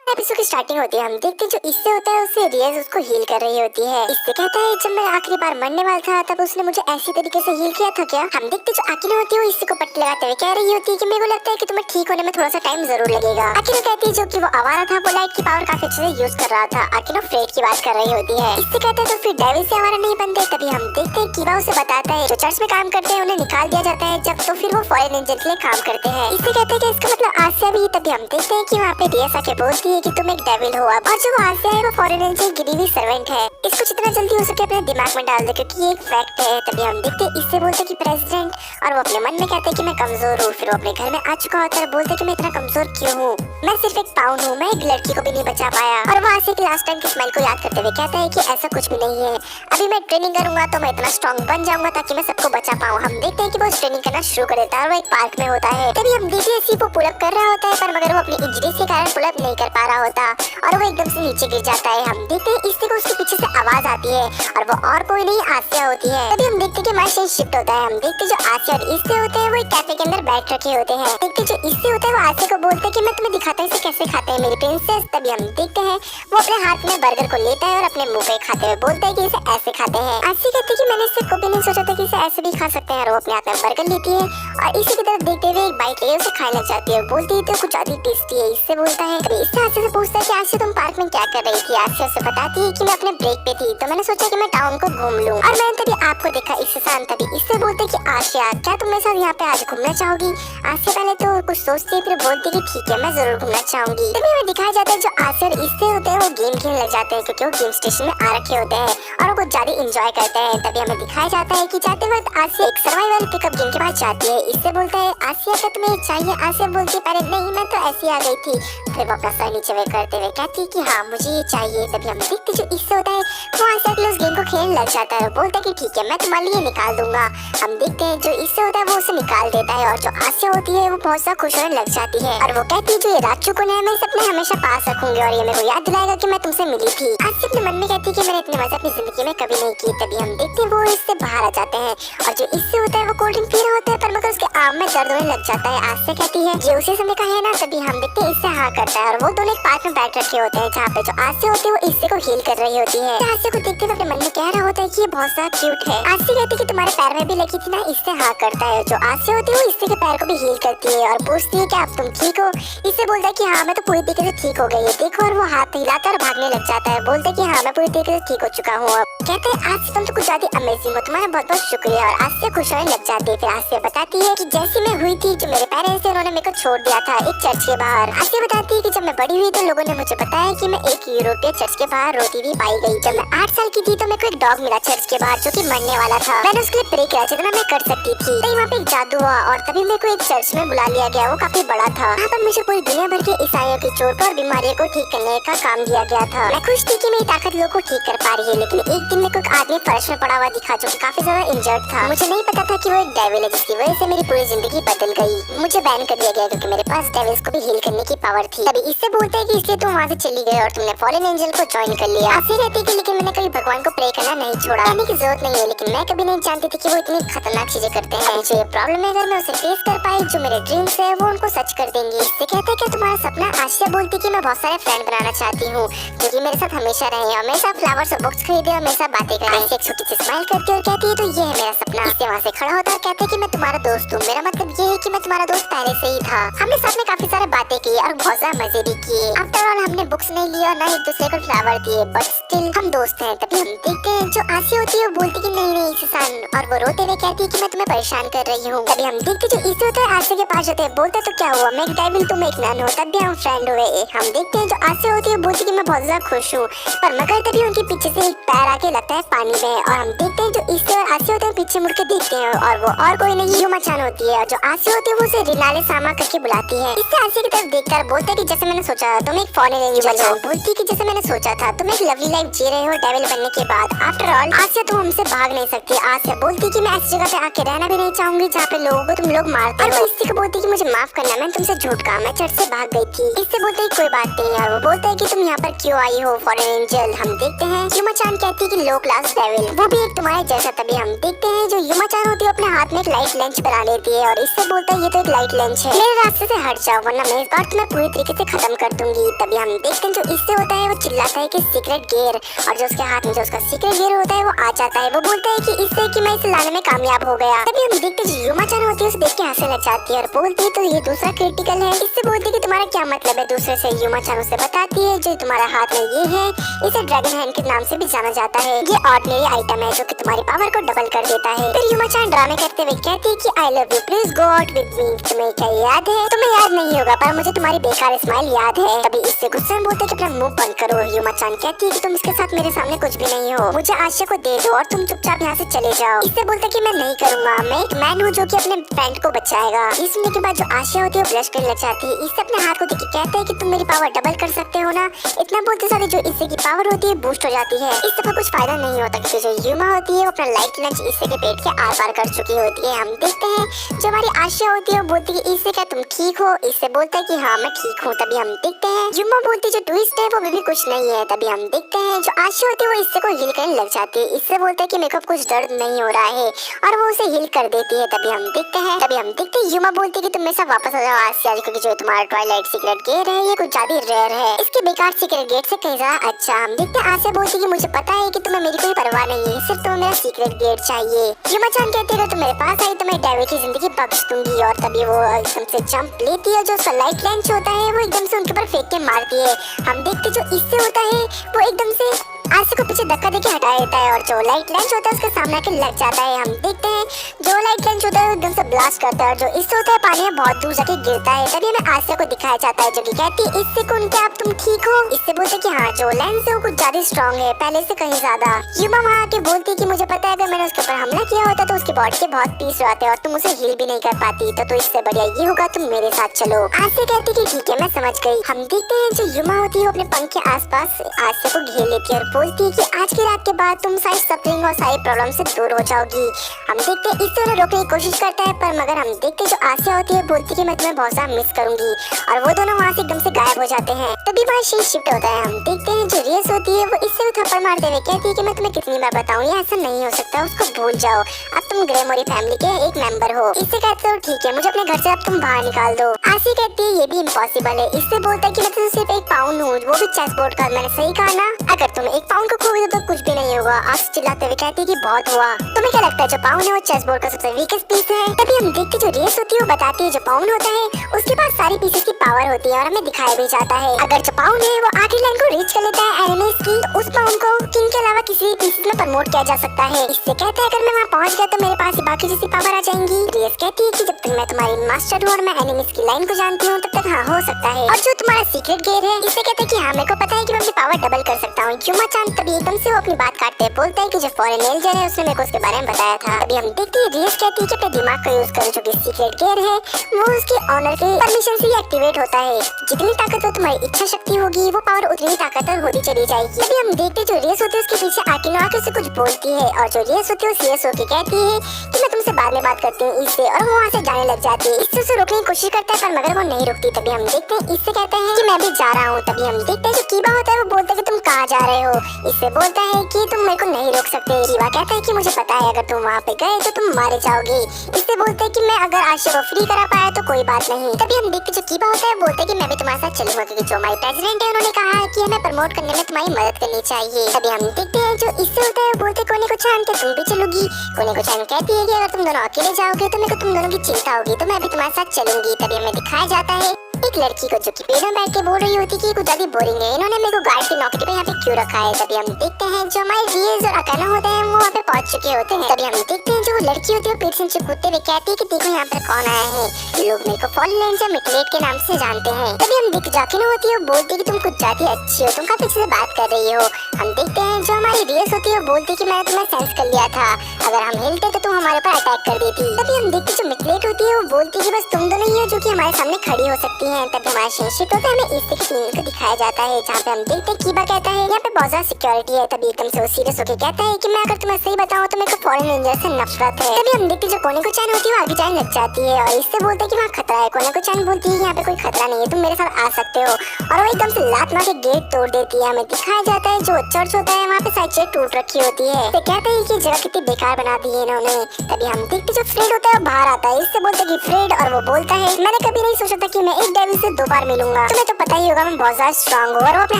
Episode की starting होती है, हम देखते हैं जो इससे होता है उससे रियाज उसको हील कर रही होती है। इससे कहता है जब मैं आखिरी बार मरने वाला था तब उसने मुझे ऐसी तरीके से हील किया था क्या। हम देखते जो आकिनो होती है वो इससे को पट्टी लगाते हुए कह रही होती है कि मेरे को लगता है कि तुम्हें ठीक होने में थोड़ा सा टाइम जरूर लगेगा। आकिनो कहती है जो कि वो आवारा था वो लाइट की पावर काफी अच्छे से यूज कर रहा था। आकिनो फ्रेड की बात कर रही होती है। इससे कहते हैं तो फिर डेविल से आवारा नहीं बनते। तभी हम देखते हैं कीवा उसे बताता है जो चर्च में काम करते हैं उन्हें निकाल दिया जाता है जब, तो फिर वो फॉरेन एंजल के लिए काम करते हैं। इससे कहते हैं कि इसका मतलब आसिया भी। तभी हम देखते हैं कि वहाँ पे रियाज आके बोलती है कि तुम एक डेविल हो अब, और जो आसिया है वो फॉरेन एंजल गिरी हुई सर्वेंट है। इसको जितना जल्दी हो सके अपने दिमाग में डाल दे क्योंकि ये एक फैक्ट है। तभी हम देखते हैं इससे बोलते कि प्रेसिडेंट, और वो अपने मन में कहते हैं कि मैं कमजोर हूँ। फिर वो अपने घर में आ चुका होता है, बोलते कि मैं इतना कमजोर क्यों हूँ, मैं सिर्फ एक पाउंड हूँ, मैं एक लड़की को भी नहीं बचा पाया। और वो आसिया की लास्ट टाइम की स्माइल को याद करते हुए कहता है कि ऐसा कुछ भी नहीं है, अभी मैं ट्रेनिंग करूंगा तो मैं इतना स्ट्रॉन्ग बन जाऊंगा ताकि मैं सबको बचा पाऊँ। हम देखते हैं कि वो ट्रेनिंग करना शुरू कर देता है और वो एक पार्क में होता है। तभी हम देखते हैं वो पुलअप कर रहा होता है पर मगर वो अपनी इंजरी के कारण पुलअप नहीं कर पा रहा होता और वो एकदम से नीचे गिर जाता है। हम देखते हैं इससे को उसके पीछे से आवाज आती है और वो और कोई नहीं आसिया होती है। तभी हम देखते हैं कि मार्शल शिफ्ट होता है। हम देखते हैं जो आसिया और इससे होते हैं वो एक कैफे के अंदर बैठ रखे होते हैं। देखते जो इससे होता है वो आसिया को बोलते हैं कि मैं तुम्हें दिखाता हूँ इसे कैसे खाते हैं मेरी प्रिंसेस। तभी हम देखते हैं वो अपने हाथ में बर्गर को लेता है और अपने मुंह पे खाते हुए बोलता है कि इसे ऐसे खाते हैं। आसिया कहती है कि मैंने इससे कभी नहीं सोचा था कि इसे ऐसे भी खा सकते हैं और वो अपने हाथ में बर्गर लेती है और इसी की तरफ देखते हुए एक बाइट लेके उसे खाने लग जाती है। बोलती है तो कुछ ज्यादा टेस्टी है। इससे बोलता है, इससे आसिया से पूछता है कि आसिया तुम पार्क में क्या कर रही थी। आसिया से बताती है कि मैं अपने ब्रेक पे थी तो मैंने सोचा कि मैं टाउन को घूम लूं और मैंने तभी आपको देखा इससे शांत। तभी इससे बोलते कि आसिया क्या तुम मेरे साथ यहाँ पे आज घूमना चाहोगी। आसिया पहले तो कुछ सोचती है फिर बोलती कि ठीक है मैं जरूर घूमना चाहूंगी। तभी हमें दिखाया जाता है जो आसिया और इससे होते हैं वो गेम खेलने लग जाते हैं क्योंकि वो गेम स्टेशन में आ रखे होते हैं और वो कुछ ज्यादा इंजॉय करते हैं। तभी हमें दिखाया जाता है कि जाते वक्त आसिया एक सर्वाइवल पिकअप गेम के पास जाती है। इससे बोलता है आसिया क्या तुम्हें चाहिए। आसिया बोलती है नहीं मैं तो ऐसी आ गई थी। फिर वो अपना सर नीचे करते हुए कहती है कि हाँ मुझे ये चाहिए। तभी हम देखते जो इससे होता है वो आसिया के लिए उस गेम को खेलने लग जाता है। बोलता है कि ठीक है मैं तुम्हारे लिए निकाल दूंगा। हम देखते हैं जो इससे होता है वो उसे निकाल देता है और जो आसिया होती है वो बहुत सा खुश होने लग जाती है और वो कहती है जो ये रात चुकन है मैं इसे अपने हमेशा पास रखूंगी और ये मेरे को याद दिलाएगा कि मैं तुमसे मिली थी। आसिया अपने मन में कहती है कि मैंने इतनी मजा अपनी जिंदगी में कभी नहीं की। तभी हम देखते हैं वो इससे बाहर आ जाते हैं और जो इससे होता है वो कोल्ड ड्रिंक पी रहा होता है पर मगर उसके आर्म में दर्द होने लग जाता है। आसिया कहती है ये उसी समय का है ना। तभी हम देखते हैं इससे हाँ करता है और वो दोनों एक पार्क में बैठ रखे होते हैं जहाँ पे जो आसिया होती है वो इससे को हील कर रही होती है। आसिया को देखते हुए अपने मन में कह रहा होता है कि ये बहुत सा क्यूट है। आसिया कहती है कि तुम्हारे पैर में भी लगी थी ना। इससे हाँ करता है। जो आसिया होती है वो इससे के पैर को भी हील करती है और पूछती है कि आप तुम ठीक हो। इससे बोलता है कि हाँ मैं तो पूरी तरीके से ठीक हो गई है देखो, और वो हाथ हिलाकर भागने लग जाता है। बोलते कि हाँ मैं पूरी तरीके से ठीक हो चुका हूँ। अब कहते हैं आज तुम तो कुछ ज्यादा अमेजिंग हो, तुम्हारा बहुत बहुत शुक्रिया। और आसिया खुश होने लग जाती है। फिर आसिया बताती है कि जैसी मैं हुई थी जो मेरे पेरेंट्स थे उन्होंने मेरे को छोड़ दिया था एक चर्च के बाहर। आसिया बताती है कि जब मैं बड़ी हुई तो लोगों ने मुझे बताया कि मैं एक यूरोपीय चर्च के बाहर रोती हुई पाई गई। जब मैं 8 साल की थी तो मेरे को एक डॉग मिला चर्च के बाहर जो कि मरने वाला था। मैंने उसके लिए प्रे किया जितना मैं कर सकती थी। तो वहाँ पे एक जादू हुआ और तभी मेरे को एक चर्च में बुला लिया गया। वो काफी बड़ा था। वहाँ पर मुझे पूरी दुनिया भर के ईसाइयों की चोट और बीमारियों को ठीक करने का काम दिया गया था। मैं खुश थी कि मेरी ताकत लोगों को ठीक कर पा रही है, लेकिन एक दिन मेरे को एक आदमी फर्श में पड़ा हुआ दिखा जो कि काफी ज्यादा इंजर्ड था। मुझे नहीं पता था कि वो एक डेविल है जिसकी वजह से मेरी पूरी जिंदगी बदल गई। मुझे बैन कर दिया गया क्योंकि मेरे पास डेविल्स को भी हील करने की पावर थी। तभी इससे बोलते हैं कि इसलिए तुम वहाँ से चली गई और तुमने फॉरेन एंजल को ज्वाइन कर लिया। आसिया कहती है कि लेकिन मैंने कभी भगवान को प्रे करना नहीं छोड़ा। कहने की जरूरत नहीं है, लेकिन मैं कभी नहीं जानती थी कि वो इतनी खतरनाक चीजें करते हैं। मुझे ये प्रॉब्लम है अगर मैं उसे फेस कर पाई जो मेरे ड्रीम्स है वो उनको सच कर देंगे। इससे कहते हैं कि तुम्हारा सपना। आसिया बोलती कि मैं बहुत सारे फ्रेंड बनाना चाहती हूँ जो कि मेरे साथ हमेशा रहे, हमेशा फ्लावर्स और बुक्स खरीदे और मेरे साथ बातें करें। एक छोटी सी स्माइल करती है और कहती है तो ये है मेरा सपना। इससे वहाँ से खड़ा होता है और कहते हैं कि मैं तुम्हारा दोस्त हूँ। मेरा मतलब ये है कि मैं तुम्हारा दोस्त पहले से ही था। हमने साथ में काफी सारे बातें की और बहुत सारे मजे भी किए। आफ्टर ऑल हमने बुक्स नहीं लिया ना एक दूसरे को फ्लावर दिए, बट स्टिल हम दोस्त हैं। तभी हम देखते हैं जो आसिया होती है वो बोलती कि नहीं सुसान, और वो रोते हुए कहती है कि मैं तुम्हें परेशान कर रही हूँ। तभी हम देखते जो इससे होता है आसिया के पास जाते हैं। बोलते तो क्या हुआ, मैं एक डेविल तुम एक नन हो, तब भी हम फ्रेंड हुए। हम देखते हैं जो आसिया होती है बोलती कि मैं बहुत ज्यादा खुश हूँ, पर मगर तभी उनके पीछे से एक पैर आके लगता है पानी में। और हम देखते हैं जो इससे और आसिया होते हैं पीछे मुड़ के देखते हैं और वो और कोई नहीं युमा-चान होती है। और जो आसिया होती है वो उसे रिनाले सामा करके बुलाती है। इससे आसिया की तरफ देखकर बोलते कि जैसे मैंने सोचा था तुम एक फॉरेन एंजल हो। बोलती कि जैसे मैंने सोचा था तुम एक लवली लाइफ जी रहे हो डेविल बनने के बाद। आफ्टर ऑल आसिया तुम हमसे भाग नहीं सकती। आसिया बोलती कि मैं ऐसी जगह पे आके रहना भी नहीं चाहूंगी जहाँ पे लोगों को तुम लोग मारते हो। और वो इससे को बोलती कि मुझे माफ करना, मैंने तुमसे झूठ कहा, मैं चर्च से भाग गई थी। इससे बोलते ही कोई बात नहीं। और वो बोलता है कि तुम यहाँ पर क्यों आई हो फॉरेन एंजल। हम देखते हैं युमा-चान कहती है कि लो क्लास डेविल वो भी एक तुम्हारे जैसा। तभी हम देखते हैं जो युमा-चान होती है अपने हाथ में एक लाइट लंच बना लेती है और इससे बोलता है ये तो एक लाइट लंच है, मेरे रास्ते से हट जाओ वरना मैं इस बार तुम्हें पूरी तरीके से खत्म कर दूंगी। तभी हम देखते हैं जो इससे होता है वो चिल्लाता है कि सीक्रेट गियर, और जो उसके हाथ में जो उसका सीक्रेट गियर होता है वो आ जाता है। वो बोलता है कि इससे कि मैं इसे लाने में कामयाब हो गया। तभी हम देखते हैं जो युमा-चान होती है उसे देख के हंसने लग जाती है और बोलती है तो ये दूसरा क्रिटिकल है। इससे बोलती है कि तुम्हारा क्या मतलब है दूसरे से। युमा-चान उसे बताती है जो तुम्हारे हाथ में ये है इसे ड्रैगन हैंड के नाम से भी जाना जाता है। ये ऑर्डिनरी आइटम है जो कि तुम्हारी पावर को डबल कर देता है। फिर युमा-चान ड्रामे करते हुए कहती है कि I love you, please go out with me. तुम्हें क्या याद है? तुम्हें याद नहीं होगा पर मुझे तुम्हारी बेकार स्माइल याद है। तभी इससे गुस्से में बोलते कि अपना मुंह बंद करो। युमा-चान कहती है कि तुम इसके साथ मेरे सामने कुछ भी नहीं हो, मुझे आशा को दे दो और तुम चुपचाप यहाँ से चले जाओ। इससे बोलता कि मैं नहीं करूँगा, मैं एक मैन हूँ जो कि अपने फ्रेंड को बचाएगा। ये सुनने के बाद जो आशा होती है वो ब्लश करने लग जाती है। इससे अपने हाथ को देख के कहता है कि तुम मेरी पावर डबल कर सकते हो ना। इतना बोलते साथ जो इससे की पावर होती है बूस्ट हो जाती है। इस दफा कुछ फायदा नहीं होता क्योंकि जो युमा होती है वो अपना लाइट लंच इससे के पेट के आर पार कर चुकी होती है। हम देखते हैं जो हमारी आशा होती है वो बोलती है इससे क्या तुम ठीक हो? इससे बोलता है कि हाँ मैं ठीक हूँ। तभी हम देखते हैं युमा बोलती जो ट्विस्ट है वो भी कुछ नहीं है। तभी हम देखते हैं जो आशा होती है वो इससे को हील करने लग जाती है। इससे बोलता है कि मेरे को कुछ दर्द नहीं हो रहा है और वो उसे हील कर देती है। तभी हम देखते हैं युमा बोलती है कि तुम मेरे साथ वापस आ जाओ आज से आज, क्योंकि जो तुम्हारा ट्वाइलाइट सीक्रेट गेट है ये कुछ ज्यादा रेयर है, इसके बेकार सीक्रेट गेट से कहीं ज्यादा अच्छा। हम देखते हैं आशा बोलती है कि मुझे पता है कि तुम्हें मेरी कोई परवाह नहीं है, सिर्फ तुम्हें मेरा सीक्रेट गेट चाहिए। युमा-चान कहती है अगर तुम मेरे पास आई तो मैं डेविड की जिंदगी बख्श दूंगी। और तभी वो एकदम से जंप लेती है, जो उसका लाइट लैंच होता है वो एकदम से उनके ऊपर फेंक के मारती है। हम देखते जो इससे होता है वो एकदम से आशा को पीछे धक्का देके हटा देता है और जो लाइट लैंच होता है उसके सामने के लग जाता है। हम देखते हैं जो लाइट लैंच होता है एकदम से ब्लास्ट करता है और जो इससे होता है पानी में बहुत दूर जाके गिरता है। तभी हमें आशा को दिखाया जाता है जो कि कहती है इससे कौन क्या अब तुम ठीक हो? इससे बोलते हैं कि हाँ जो लेंस है वो कुछ ज्यादा स्ट्रॉन्ग है पहले से कहीं ज्यादा। युमा वहाँ आके बोलती है कि मुझे पता है अगर मैंने उसके ऊपर हमला किया होता तो उसकी बॉडी के बहुत पीस हो जाते और तुम उसे हील भी नहीं कर पाती, तो इससे बढ़िया ये होगा तुम मेरे साथ चलो। आशा कहती है कि ठीक है मैं समझ गई। हम देखते हैं जो युमा होती है वो अपने पंख के आसपास आशा को घेर लेती है और बोलती है कि आज की रात के बाद तुम सारी सफरिंग और सारी प्रॉब्लम से दूर हो जाओगी। हम देखते हैं इससे उन्हें रोकने की कोशिश करता है पर मगर हम देखते हैं जो आशा होती है बोलती है कि मैं तुम्हें बहुत ज्यादा मिस करूंगी और वो दोनों वहाँ से एकदम से गायब हो जाते हैं। तभी वहाँ शीट शिफ्ट होता है। हम देखते हैं जो रेस होती है वो इससे थप्पड़ मारते हुए कहती है कि मैं तुम्हें कितनी बार बताऊं ये ऐसा नहीं हो सकता, उसको भूल जाओ, अब तुम ग्रे मोरी फैमिली के एक मेंबर हो। इससे कहते हो ठीक है मुझे अपने घर से अब तुम बाहर निकाल दो। आशी कहती है ये भी इम्पॉसिबल है। इससे बोलता है कि मैं तो सिर्फ एक पाउंड हूँ, वो भी चेस बोर्ड का। मैंने सही कहा ना? अगर तुम एक पाउंड को खोगे तो कुछ भी नहीं होगा। आशी चिल्लाते हुए कहती है कि बहुत हुआ। तुम्हें क्या लगता है जो पाउंड है वो चेस बोर्ड का सबसे वीकेस्ट पीस है? तभी हम देखते जो रेस होती है वो बताती है जो पाउंड होता है उसके पास सारी पीसेस की पावर होती है और हमें दिखाया भी जाता है। अगर जो पाउंड है वो आखिरी लाइन को रीच कर लेता है एनिमीज की तो उस पाउंड को किंग के अलावा किसी पीसेस में प्रमोट किया जा सकता है। इससे कहता है अगर मैं वहाँ पहुँच गया तो मेरे पास बाकी जैसी पावर आ जाएंगी। रेस कहती है कि जब तक मैं तुम्हारी मास्टर हूँ और मैं एनिमीज की लाइन को जानती हूँ तब तक हाँ हो सकता है। और जो तुम्हारा सीक्रेट गेयर है इससे कहते हैं कि हाँ मेरे को पता है कि मैं अपनी पावर डबल कर सकता हूँ। युमा-चान तभी एकदम से वो अपनी बात काटते हैं, बोलता है कि जो फॉरेन एल्जर है उसने मेरे को उसके बारे में बताया था। तभी हम देखते हैं रेस कहती है कि अपने दिमाग को यूज करो, जो कि सीक्रेट गेयर है वो उसके ऑनर के परमिशन से एक्टिवेट होता है। जितनी ताकतवर तुम्हारी इच्छा शक्ति होगी वो पावर उतनी ताकतवर होती चली जाएगी। तभी हम देखते जो रेस होती है उसके पीछे आकिनो आके उसे कुछ बोलती है और जो रेस होती है वो सीरियस होकर कहती है कि मैं तुमसे बाद में बात करती हूँ इससे, और वो वहाँ से जाने लग जाती है। इससे उसे रोकने की कोशिश करता है पर मगर वो नहीं रुकती। तभी हम देखते हैं इससे कहता है कि मैं भी जा रहा हूँ। तभी हम देखते हैं जो कीबा होता है वो बोलता है कि तुम कहाँ जा रहे हो? इससे बोलता है कि तुम मेरे को नहीं रोक सकते। कीबा कहता है कि मुझे पता है अगर तुम वहाँ पे गए तो तुम मारे जाओगे। इससे बोलते है कि मैं अगर आशा को फ्री करा पाया तो कोई बात नहीं। तभी हम देखते जो कीबा होता है बोलते है कि मैं भी तुम्हारे साथ चलूंगा क्योंकि जो हमारे प्रेसिडेंट है उन्होंने कहा है कि हमें प्रमोट करने में तुम्हारी मदद करनी चाहिए। तभी हम देखते हैं जो इससे होता है बोलते कोने को चान के तुम भी चलोगी। कोने को चान कहती है कि अगर तुम दोनों अकेले जाओगे तो मेरे को तुम दोनों की चिंता होगी तो मैं भी तुम्हारे साथ चलूंगी। तभी हमें दिखाया जाता है एक लड़की को जो कि पेड़ में बैठ के बोल रही होती कि कुछ ज्यादा बोरिंग है, इन्होंने मेरे को गार्ड की नौकरी पे यहाँ पे क्यों रखा है। तभी हम देखते हैं जो हमारे रियज और अकाना होते हैं वो वहाँ पे पहुँच चुके होते हैं। तभी हम देखते हैं जो लड़की होती है वो पेड़ से नीचे कूदते हुए कहती है कि देखो यहाँ पर कौन आया है, लोग मेरे को फॉलन लेंस या मिटलेट के नाम से जानते हैं। तभी हम देख जाकिनो होती है वो बोलती है कि तुम कुछ ज्यादा अच्छी हो, तुम काफी अच्छे से बात कर रही हो। हम देखते हैं जो हमारी रियस होती है वो बोलती है कि मैंने तुम्हें सेंस कर लिया था, अगर हम हिलते तो तुम हमारे ऊपर अटैक कर देती। तभी हम देखते जो मिटलेट होती है वो बोलती है कि बस तुम दोनों ही हो जो कि हमारे सामने खड़ी हो सकती हैं। तभी हमारा शिप होता है हमें इससे की टीम को दिखाया जाता है जहाँ पे हम देखते हैं कीबा कहता है यहाँ पे बहुत ज्यादा सिक्योरिटी है। तभी एकदम से वो सीरियस होकर कहता है कि मैं अगर तुम्हें सही बताऊँ तो मेरे को फॉरेन रेंजर से नफरत है। तभी हम देखते जो कोने को चान होती है वो आगे जाने लग जाती है और इससे बोलते है कि वहाँ खतरा है। कोने को चान बोलती है यहाँ पे कोई खतरा नहीं है, तुम मेरे साथ आ सकते हो, और वो एकदम से लात मार के गेट तोड़ देती है। हमें दिखाया जाता है जो चर्च होता है वहाँ पे साइड से टूट रखी होती है। तो कहते हैं कि जगह कितनी बेकार बना दी है इन्होंने। तभी हम देखते जो फ्रेड होता है वो बाहर आता है, इससे बोलते कि फ्रेड, और वो बोलता है मैंने कभी नहीं सोचा था कि मैं एक डेविल से 2 बार मिलूंगा। तुम्हें तो पता ही होगा मैं बहुत ज्यादा स्ट्रॉन्ग हूँ। और वो अपने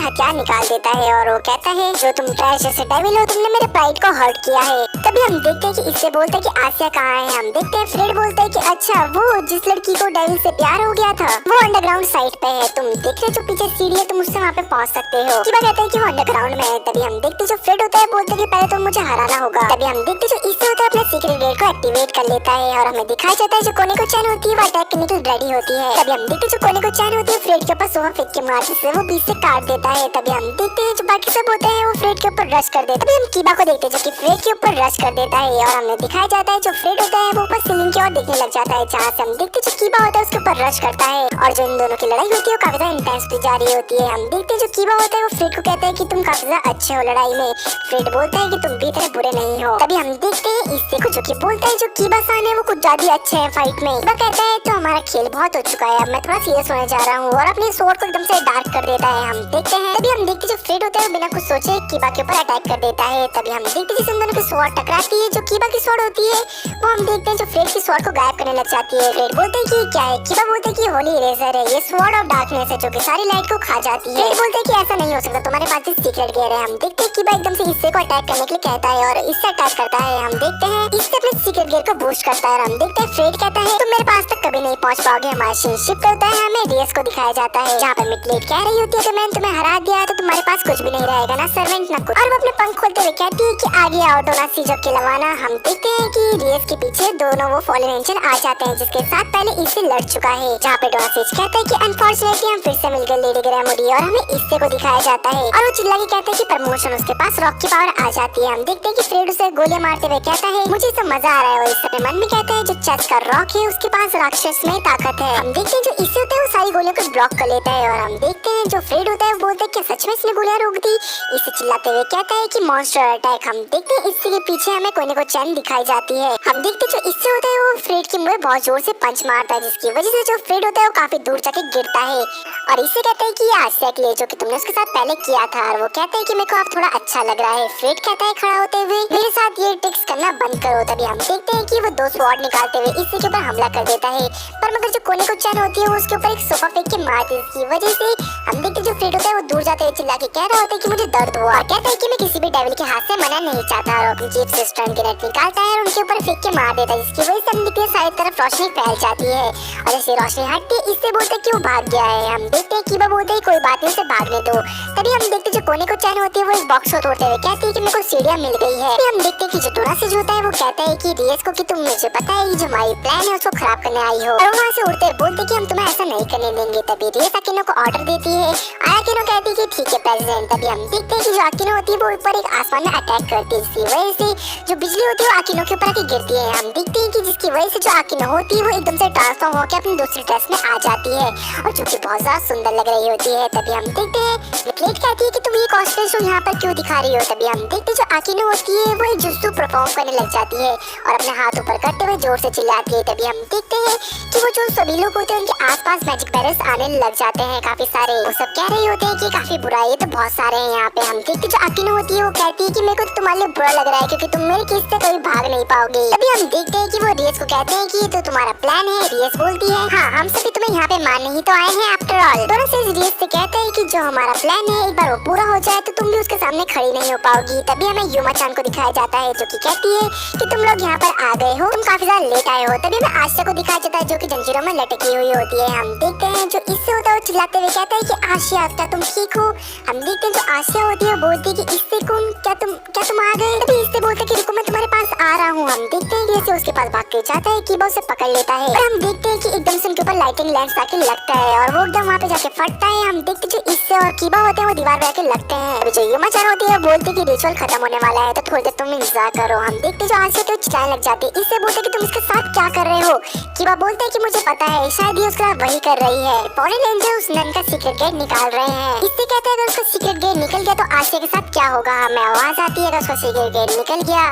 हथियार निकाल देता है और वो कहता है जो तुम ट्रैश जैसे डेविल हो, तुमने मेरे प्राइड को हर्ट किया है। तभी हम देखते हैं कि इससे बोलते हैं कि आसिया कहाँ है। हम देखते हैं फ्रेड बोलता है कि अच्छा वो जिस लड़की को डेविल से प्यार हो गया था वो अंडरग्राउंड साइट पे है, तुम देख रहे जो पीछे सीढ़ी है, तुम उससे वहाँ पे पहुँच सकते हो। किबा कहता है कि वो अंडरग्राउंड में है। तभी हम देखते जो फ्रेड होता है बोलते हैं कि पहले तो मुझे हराना होगा। तभी हम देखते जो इससे होता है अपने सीक्रेट गेट को एक्टिवेट कर लेता है और हमें दिखाया जाता है जो कोने को चैन होती है वो अटैक करने के लिए रेडी होती है। तभी हम देखते जो कोने को चैन होती है फ्रेड के ऊपर सोफा फेंक के मारने से वो बीच से काट देता है। तभी हम देखते हैं जो बाकी सब होते हैं वो फ्रेड के ऊपर रश कर देते हैं। तभी हम कीबा को देखते हैं जो कि फ्रेड के ऊपर रश कर देता है और हमें दिखाया जाता है जो फ्रेड होता है वो ऊपर सीलिंग की ओर देखने लग जाता है, जहाँ से हम देखते जो कीबा होता है उसके ऊपर रश करता है और जो इन दोनों की लड़ाई होती है वो काफी ज्यादा इंटेंस होती जा रही होती है। हम देखते हैं जो कीबा होता है वो फ्रेड को कहता है कि तुम काफी ज्यादा अच्छे हो लड़ाई में। फ्रेड बोलता है कि तुम भी इतने बुरे नहीं हो। तभी हम देखते हैं इससे कुछ जो कि बोलता है जो कीबा सान है वो कुछ ज्यादा अच्छे हैं फाइट में। कीबा कहता है तो हमारा खेल बहुत हो चुका है, अब मैं थोड़ा सीरियस होने जा रहा हूँ और अपने स्वॉर्ड को एकदम से डार्क कर देता है। हम देखते हैं तभी हम देखते जो फ्रेड होता है बिना कुछ सोचे कीबा के ऊपर अटैक कर देता है। तभी हम देखते जिस दोनों की स्वॉर्ड टकराती है जो कीबा की स्वॉर्ड होती है वो हम देखते हैं जो फ्रेड की स्वॉर्ड को गायब करने लग जाती है। फ्रेड बोलते हैं कि क्या है, कीबा बोलते हैं कि होली इरेजर है, ये स्वॉर्ड ऑफ डार्कनेस है जो कि सारी लाइट को खा जाती है। फ्रेड बोलते हैं कि ऐसा नहीं हो सकता, तुम्हारे पास सीक्रेट गेयर है। हम देखते हैं कीबा एकदम से इससे को अटैक करने के लिए कहता है और इससे अटैक करता है। हम देखते हैं इससे अपने सीक्रेट गेयर को बूस्ट करता है और हम देखते हैं फ्रेड कहता है तुम मेरे पास तक कभी नहीं पहुंच पाओगे। हमारा सीन शिफ्ट होता है, हमें रियस को दिखाया जाता है जहाँ पर मिडलेट कह रही होती है कि मैंने तुम्हें हरा दिया तो तुम्हारे पास कुछ भी नहीं रहेगा, ना सर्वेंट ना कुछ। और वो अपने पंख खोलते हुए कहती है कि आगे आओ डोना सीजो के लवाना। हम देखते हैं कि रियस के पीछे दोनों वो फॉलन एंजल आ जाते हैं जिसके साथ पहले इससे लड़ चुका है, जहाँ पे डोना सीज कहता है कि अनफॉर्चुनेटली हम फिर से मिल गए लेडी ग्रैमोडी। और हमें इससे को दिखाया जाता है और वो चिल्ला के कहते हैं कि प्रमोशन उसके पास रॉक की पावर आ जाती है। हम देखते हैं कि फ्रेड उसे गोलियां मारते हुए कहता है मुझे तो मजा आ रहा है और इस अपने मन में कहता है जो चेस का रॉक है उसके पास राक्षस में ताकत है। हम देखते हैं जो इससे होता है वो सारी गोलियों को ब्लॉक कर लेता है और हम देखते हैं जो फ्रेड होता है वो बोलता है कि सच में इसने गोलियां रोक दी। इसे चिल्लाते हुए कहता है कि मॉन्स्टर अटैक। हम देखते हैं इससे के पीछे हमें कोने को चैन दिखाई जाती है। हम देखते हैं जो इससे होता है वो फ्रेड के मुंह बहुत जोर से पंच मारता है जिसकी वजह से जो फ्रेड होता है वो काफी दूर जाके गिरता है और इससे कहता है कि ये आसिया के लिए जो कि तुमने उसके साथ पहले किया था। और वो कहता है कि मेरे को अब थोड़ा अच्छा लग रहा है। फ्रेड कहता है खड़ा होते हुए मेरे साथ ये ट्रिक्स करना बंद करो। तभी हम देखते हैं कि वो 2 स्वॉर्ड निकालते हुए इससे के ऊपर हमला कर देता है, पर मगर जो कोने को चैन होती है वो उसके ऊपर एक सोफा फेंक के मारती है जिसकी वजह से हम देखते जो फ्रेड होता है वो दूर जाते हुए चिल्ला के कह रहा होता है कि मुझे दर्द हुआ और कहता है कि मैं किसी भी डेविल के हाथ से मना नहीं चाहता और अपनी जीप से स्टर्न ग्रेनेड निकालता है और उनके ऊपर फेंक के मार देता है जिसकी वजह से हम देखते हैं सारी तरफ रोशनी फैल जाती है और जैसे रोशनी हटती है इससे बोलते हैं कि वो भाग गया है। हम देखते हैं कीबा बोलते हैं कोई बात नहीं उसे भागने दो। तभी हम देखते जो कोने को चैन होती है वो इस बॉक्स को तोड़ते हुए कहती है कि मेरे को सीढ़ियां मिल गई है। हम देखते हैं कि जो डोना से होता है वो कहता है कि रियस को कि तुम मुझे पता है जो हमारी प्लान है उसको खराब करने आई हो और वहाँ से उड़ते हुए बोलते कि हम तुम्हें ऐसा नहीं करने देंगे। तभी रियस अकीनो को ऑर्डर देती है, अकीनो कहती है कि ठीक है प्रेसिडेंट। तभी हम देखते हैं कि जो अकीनो होती है वो ऊपर एक आसमान में अटैक करती है जिसकी वजह से जो बिजली होती है वो अकीनो के ऊपर आके गिरती है। हम देखते हैं कि जिसकी वजह से जो अकीनो होती है वो एकदम से ट्रांसफॉर्म होकर अपनी दूसरी ड्रेस में आ जाती है और जो कि बहुत ज्यादा सुंदर लग रही होती है। तभी हम देखते हैं मिडलेट कहती है कि तुम ये कॉस्प्ले शो यहाँ पर क्यों दिखा रही हो। तभी हम देखते जो अकीनो होती है वो एक जुत्सु परफॉर्म करने लग जाती है और अपने हाथ ऊपर करते हुए जोर से चिल्लाती है। तभी हम देखते हैं कि वो जो सभी लोग होते हैं उनके आसपास मैजिक बैरल्स आने लग जाते हैं काफी सारे। वो सब कह रहे होते हैं कि काफी बुरा है, ये तो बहुत सारे हैं यहाँ पे। हम देखते जो अकीनो होती है वो कहती है कि मेरे को तो तुम्हारे लिए बुरा लग रहा है क्योंकि तुम मेरे केस से कभी भाग नहीं पाओगे। तभी हम देखते हैं कि वो रियस को कहते हैं कि ये तो तुम्हारा प्लान है। रियस बोलती है हाँ हम सभी तुम्हें यहाँ पे मारने ही तो आए हैं आफ्टर ऑल। दोनों से रियस से कहते हैं कि जो हमारा प्लान है एक बार वो पूरा हो जाए तो तुम भी उसके सामने खड़ी नहीं हो पाओगी। तभी हमें युमा चान को दिखाया जाता है जो कि कहती है कि तुम लोग यहाँ पर आ गए हो, तुम काफी ज्यादा लेट आए हो। तभी हमें आशिया को दिखाया जाता है जो कि जंजीरों में लटकी हुई होती है। हम देखते हैं जो इससे होता है वो चिल्लाते हुए कहता है कि आशिया क्या तुम ठीक हो। हम देखते हैं जो आशिया होती है बोलती है कि इससे कौन क्या तुम आ गए। तभी इससे बोलते कि रुको मैं तुम्हारे पास आ रहा हूँ। हम देखते हैं कि जैसे उसके पास भाग के जाता है कीबा उसे पकड़ लेता है और हम देखते हैं कि एकदम से उनके ऊपर लाइटिंग लैंप आके लगता है और वो एकदम वहाँ पे जाके फटता है। हम देखते जो इससे और कीबा होते हैं वो दीवार पे आके लगते हैं। अभी जो युमा चान होती है बोलती है कि रिचुअल खत्म होने वाला है तो थोड़ी देर तुम इंतजार करो। हम देखते जो आशिया तो चिल्लाने लग जाती है, इससे बोलते कि तुम इसके साथ क्या कर रहे हो। कीबा बोलते है कि मुझे पता है शायद ये उसका वही कर रही है। फॉरेन रेंजर उस नन का सीक्रेट गेट निकाल रहे हैं। इससे कहते हैं अगर उसका सीक्रेट गेट निकल गया तो आशिया के साथ क्या होगा। हमें आवाज आती है अगर उसका सीक्रेट गेट निकल गया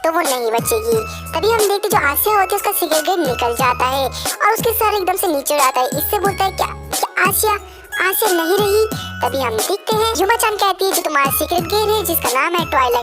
तो वो नहीं बचेगी। तभी हम देखते जो आसिया होती है उसका सीक्रेट गेट निकल जाता है और उसके सर एकदम से नीचे आता है। इससे बोलता है क्या आसिया नहीं रही। तभी हम देखते हैं युमा चान कहती है जो तुम्हारा सीक्रेट गेट है जिसका नाम है ट्वाइलाइट